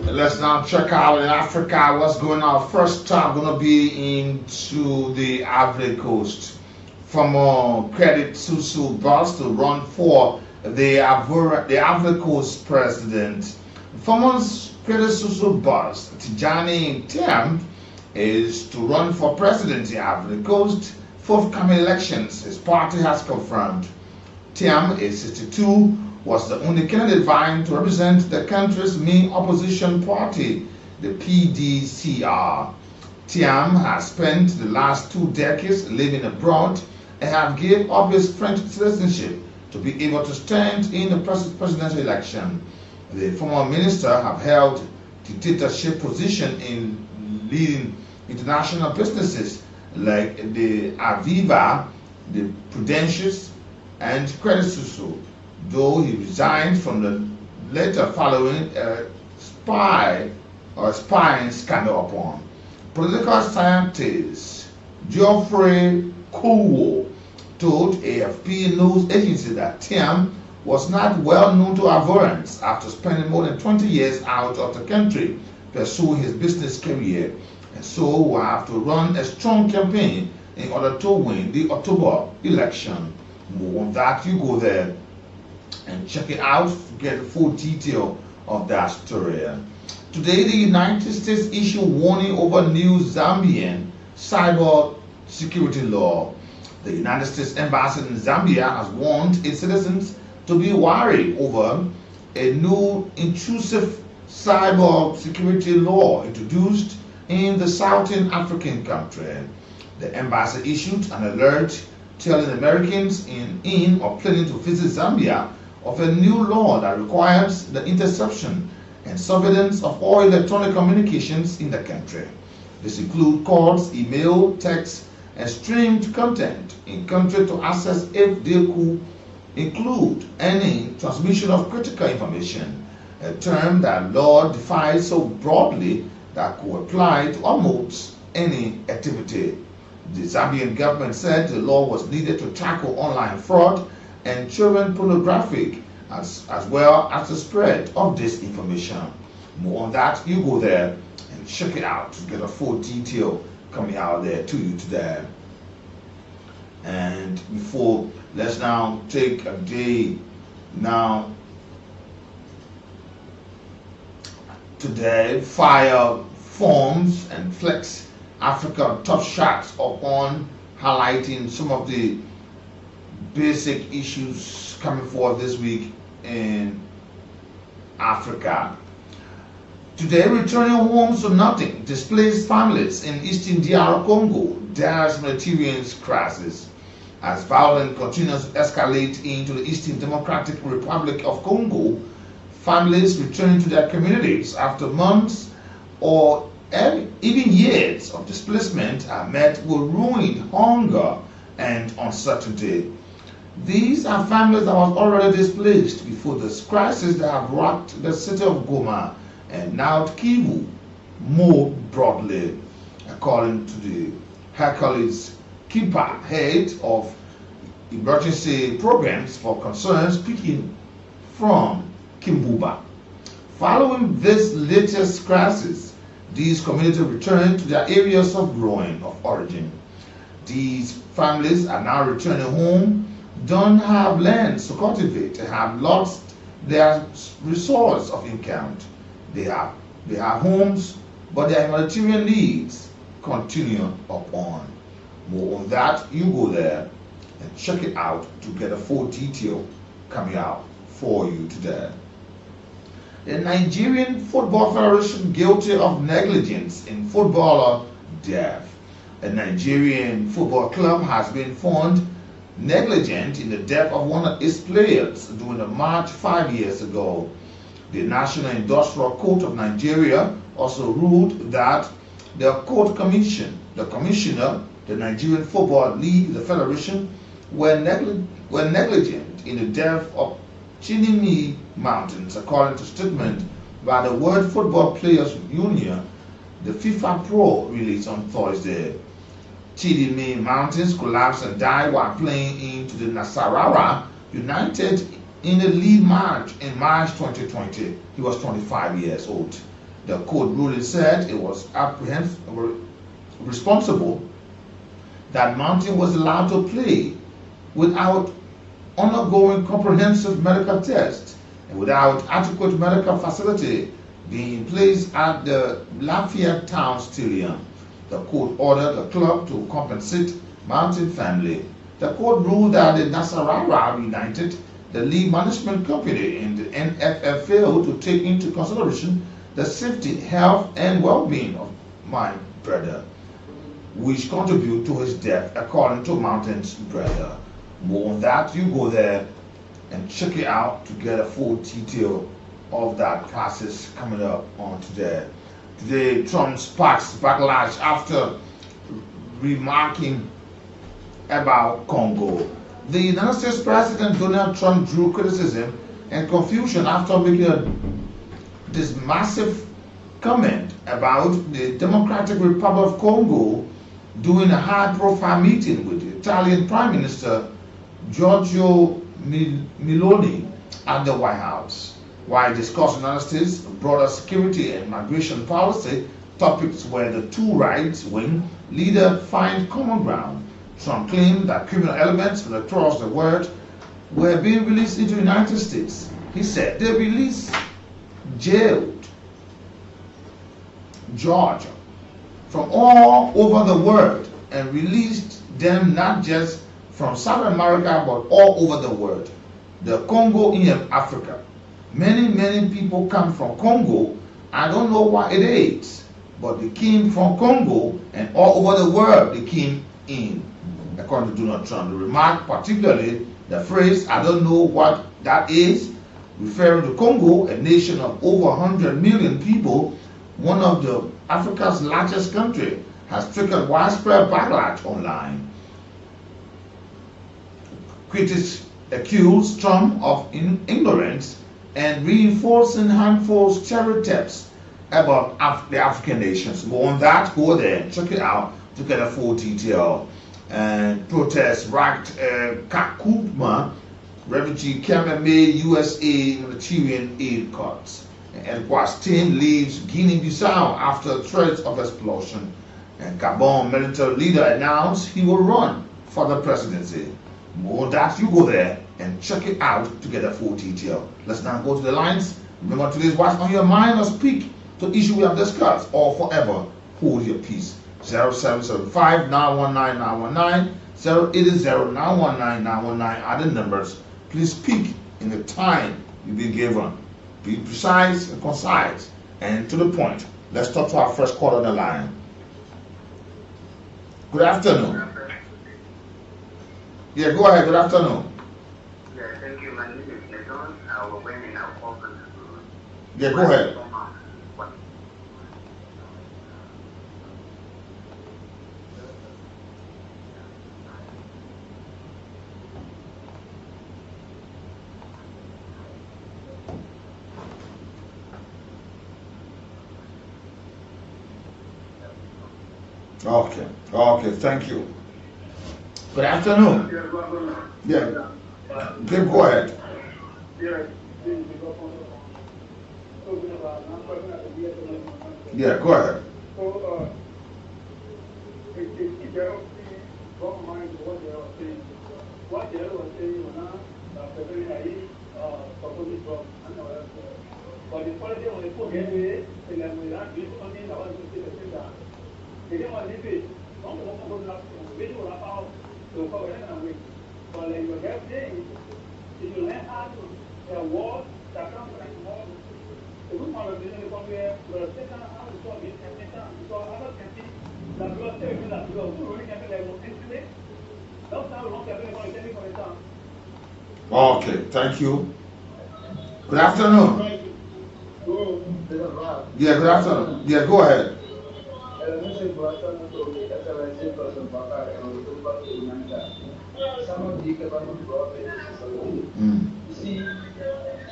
A: Let's now check out in Africa what's going on. First stop going to be into the Ivory Coast. Former Credit Susu Bus to run for the Ivory Coast president. Former Credit Susu Bus Tijani Thiam is to run for president in the Ivory Coast forthcoming elections. His party has confirmed. Thiam is 62. Was the only candidate vying to represent the country's main opposition party, the PDCR. Thiam has spent the last 2 decades living abroad and have gave up his French citizenship to be able to stand in the presidential election. The former minister have held dictatorship position in leading international businesses like the Aviva, the Prudential, and Credit Suisse, though he resigned from the later following spying scandal upon. Political scientist Geoffrey Kowo told AFP news agency that Thiam was not well known to Ivorians after spending more than 20 years out of the country pursuing his business career, and so will have to run a strong campaign in order to win the October election. More on that, you go there and check it out to get the full detail of that story. Today, the United States issued warning over new Zambian cyber security law. The United States Embassy in Zambia has warned its citizens to be wary over a new intrusive cyber security law introduced in the Southern African country. The embassy issued an alert telling Americans in or planning to visit Zambia of a new law that requires the interception and surveillance of all electronic communications in the country. This includes calls, email, text, and streamed content in country to access if they could include any transmission of critical information, a term that law defines so broadly that could apply to almost any activity. The Zambian government said the law was needed to tackle online fraud and children pornography, as well as the spread of disinformation. More on that, you go there and check it out to get a full detail coming out there to you today. And before, let's now take a day now. Today, fire forms and flex Africa top shots upon highlighting some of the basic issues coming forth this week in Africa. Today, returning homes to nothing, displaced families in eastern DR Congo, dares humanitarian crisis. As violence continues to escalate into the Eastern Democratic Republic of Congo, families returning to their communities after months or even years of displacement are met with ruin, hunger, and uncertainty. These are families that were already displaced before this crisis that have rocked the city of Goma and now Kivu more broadly, according to the Hercules Kipa, head of emergency programs for concerns, speaking from Kimbuba. Following this latest crisis, these communities returned to their areas of growing of origin. These families are now returning home, don't have lands to cultivate, and have lost their resource of income. They have homes, but their humanitarian needs continue upon. More on that, you go there and check it out to get a full detail coming out for you today. The Nigerian Football Federation guilty of negligence in footballer death. A Nigerian football club has been found negligent in the death of one of its players during a match 5 years ago. The National Industrial Court of Nigeria also ruled that the commissioner, the Nigerian Football League, the federation, were negligent in the death of Chinimi Mountains, according to statement by the World Football Players Union, the FIFA Pro released on Thursday. Chinimi Mountains collapsed and died while playing into the Nasarawa United in the league match in March 2020. He was 25 years old. The court ruling said it was responsible that Mountain was allowed to play without undergoing comprehensive medical tests and without adequate medical facility being placed at the Lafayette Town Stadium. The court ordered the club to compensate Mountain family. The court ruled that the Nasarawa United, the league management company, and the NFF failed to take into consideration the safety, health, and well-being of my brother, which contribute to his death, according to Mountain's brother. More on that, you go there and check it out to get a full detail of that process coming up on today. Today, Trump sparks backlash after remarking about Congo. The United States President Donald Trump drew criticism and confusion after making this massive comment about the Democratic Republic of Congo during a high-profile meeting with the Italian Prime Minister Giorgio Meloni at the White House. While discussing United States broader security and migration policy, topics where the two right-wing leaders find common ground, Trump claimed that criminal elements from across the world were being released into the United States. He said they released jailed Georgia from all over the world and released them not just from South America but all over the world. The Congo in Africa. Many people come from Congo. I don't know why it is, but they came from Congo and all over the world they came in, according to Donald Trump. The remark, particularly the phrase, I don't know what that is, referring to Congo, a nation of over 100 million people, one of the Africa's largest country, has triggered widespread backlash online. Critics accuse Trump of ignorance and reinforcing harmful stereotypes about the African nations. More on that, go there and check it out to get a full detail. And protests racked Kakuma refugee camp made USA humanitarian aid cuts. And Guastin leaves Guinea-Bissau after threats of explosion. And Gabon military leader announced he will run for the presidency. More that you go there and check it out to get a full detail. Let's now go to the lines. Remember, today's what's on your mind or speak to issue we have discussed or forever hold your peace. 0775 919 919 080 919 919 are the numbers. Please speak in the time you've been given. Be precise and concise and to the point. Let's talk to our first caller on the line. Good afternoon. Yeah, go ahead. Good afternoon.
H: Yeah, thank you. My name is Natl. I will win in our conference.
A: Yeah, go ahead. Okay, thank you. Good afternoon. Yeah, go ahead. Yeah, go ahead.
I: But the quality of the food anyway, and then we are doing something that was going to see the center. They didn't want to leave it. Don't want to go to video about to cover it and wait. But like you have saying, if you learn how to the word that comes like more, the good part of the somewhere, but the second how to solve it and second, so others can see that you are saying that you are really can be like more intimate. That's how long they're going to take for example.
A: Okay, thank you. Good afternoon. Yeah, good afternoon. Yeah, go ahead.
J: See,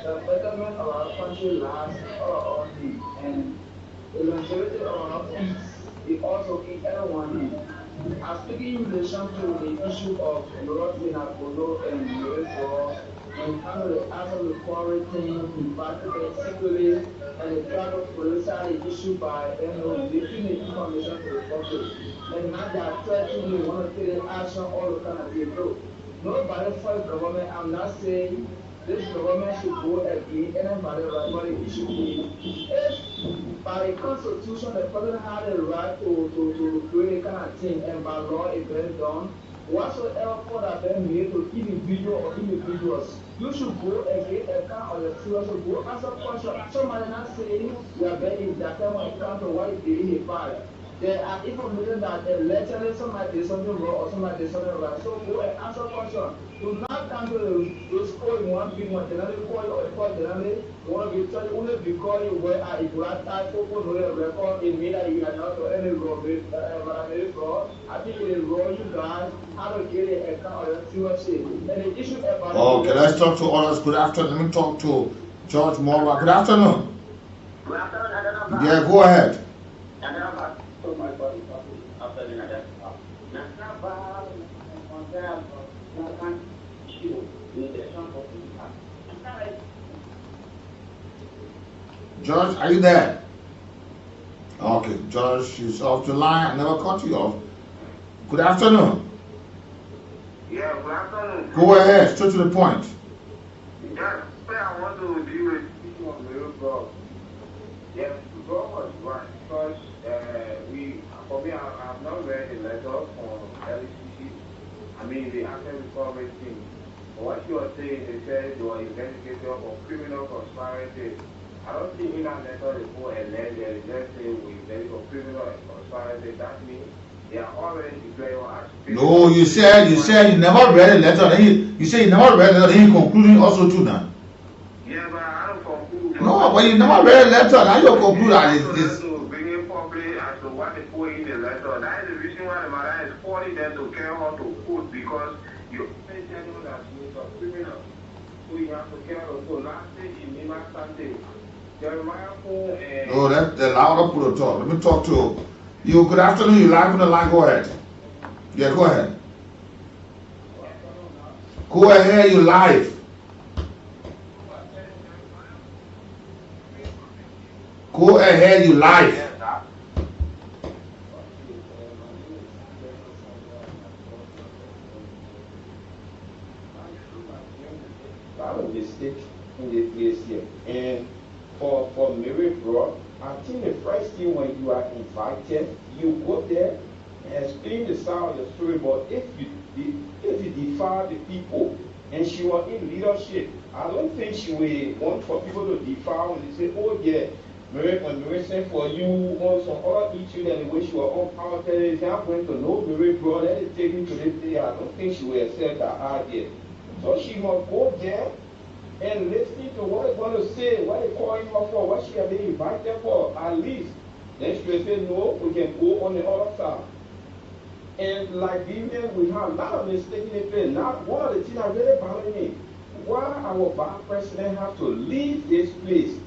J: the betterment of our country lasts only, and the longevity of our peace is also in everyone. I'm speaking in relation to the issue of Lord Polo and Europe and how the answer the quarry thing impacted secretly and the drug of policy issued by giving the information to the public. And now they are threatening we want to take action all the kind of people. Nobody for the government, I'm not saying this government should go against anybody, but it should be if by the constitution the president had the right to do any kind of thing and by law it been done, whatsoever for that been made to individual or individuals, you should go against a kind of the serious go answer question. Somebody not saying we are very in that time when it comes to what is the fire. There are information that allegedly somebody did something wrong or somebody did something right. So go and answer question. Do not come to those call in one big one, generally call you or call generally one of you tell you only because you were at a grand type of record in me that you are not any wrong with fraud. I think it is wrong you guys how to get a account or COC. And the issue about
A: okay, let's talk to others. Good afternoon. Let me talk to George Morwa. Good afternoon.
H: Good afternoon.
A: Yeah, go ahead.
H: My body after the
A: George, are you there? Okay, George is off the line. I never cut you off. Good afternoon.
H: Yeah, good afternoon.
A: Go ahead, straight to the point.
H: Yeah, I want to deal with issue of the road. Yeah, the road was right because for me, I have not read the letter from LCC. I mean, the active recovery team. What you are saying, they said you are investigated for criminal conspiracy. I don't think in that letter they put a letter, they just say we investigate for criminal conspiracy. That means they are already declared as criminal.
A: No, you said you never read a letter. Then you say you never read a letter. Then you concluding also too now.
H: Yeah, but I don't conclude.
A: No, but you never read a letter. Now you conclude that this.
H: What they put in the letter. That is the reason why the mother is forcing them to carry on to court because you tell them that you are criminal. So you have to carry on. So last day in Lima Sunday, Jeremiah 4 and...
A: No, that's the louder put to talk. Let me talk to you. Good afternoon. You live on the line. Go ahead. Yeah, go ahead. Go ahead. You live. Go ahead. You live.
H: A lot of mistake in the place here. And for Mary Bro, I think the first thing when you are invited, you go there and explain the side of the story. But if you defile the people, and she was in leadership, I don't think she will want for people to defile and they say, oh yeah, when Mary sent for you on some other issue and the way she was on power television, I'm going to know Mary Bro, let it take me to this day. I don't think she will accept that idea. So she must go there and listen to what they're going to say, what they call him for, what she has been invited for, at least. Then she will say, no, we can go on the other side. And like Vivian, we have a lot of mistakes in the place. Now, one of the things that really bother me, why our bar president have to leave this place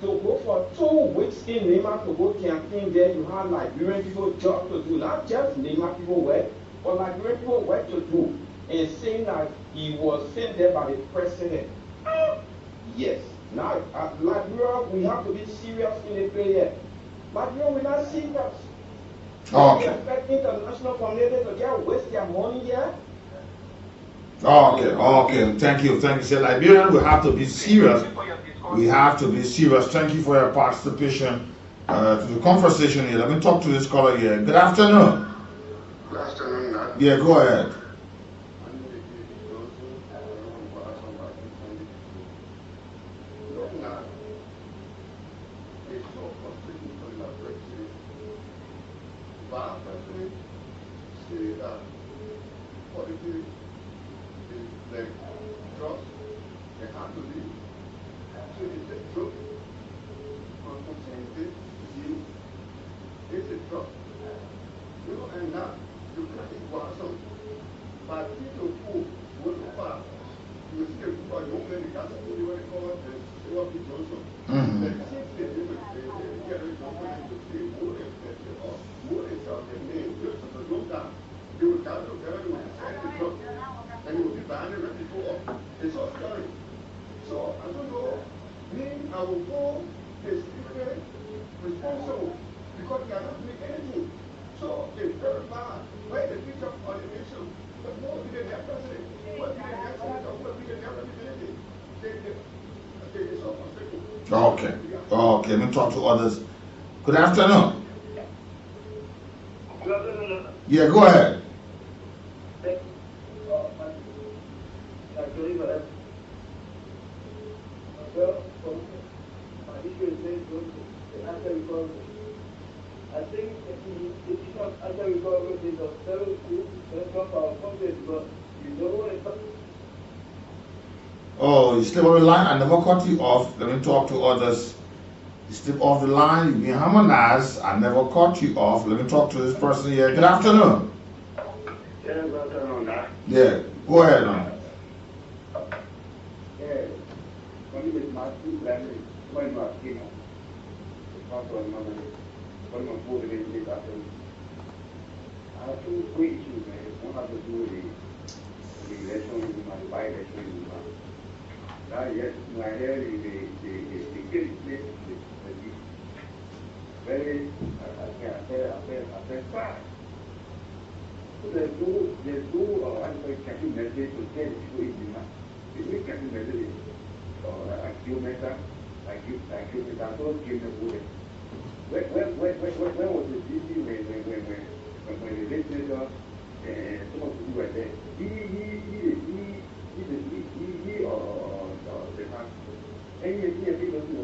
H: to go for 2 weeks in Nema to go campaign there. You have Liberian people job to do, not just Nema people work, but Liberian people work to do. And saying that he was sent there by the president. Yes. Now, Liberia, we have to be serious in the prayer. Liberia, we're not serious.
A: Okay.
H: We expect international community to just waste their money here.
A: Okay. Thank you. So Liberian, we have to be serious. We have to be serious. Thank you for your participation to the conversation here. Let me talk to this caller here. Good afternoon.
K: Good afternoon, Nat.
A: Yeah, go ahead. Okay, let me talk to others. Good afternoon.
I: Good afternoon.
A: Yeah, go ahead.
I: I think the issue of after recovery is a very good response for our country, but you don't want to.
A: Oh, you step on the line. I never cut you off. Let me talk to others. You step off the line. You've been harmonized. I never cut you off. Let me talk to this person here. Good afternoon.
K: Yeah, good afternoon.
A: Yeah, go ahead, man.
K: Yeah, when you with my two family, when you are king, when you put it in the afternoon. I have two quick issues, man. One has to do with the election in my by-election in my. Now, yes, my hair is the kid place, very, I feel fine. So there's no campaign message to tell people in the map. There's no campaign message or kilometer, I don't give the bullet. When was the DC when the legislator some of the people were there? He or the man. Any people who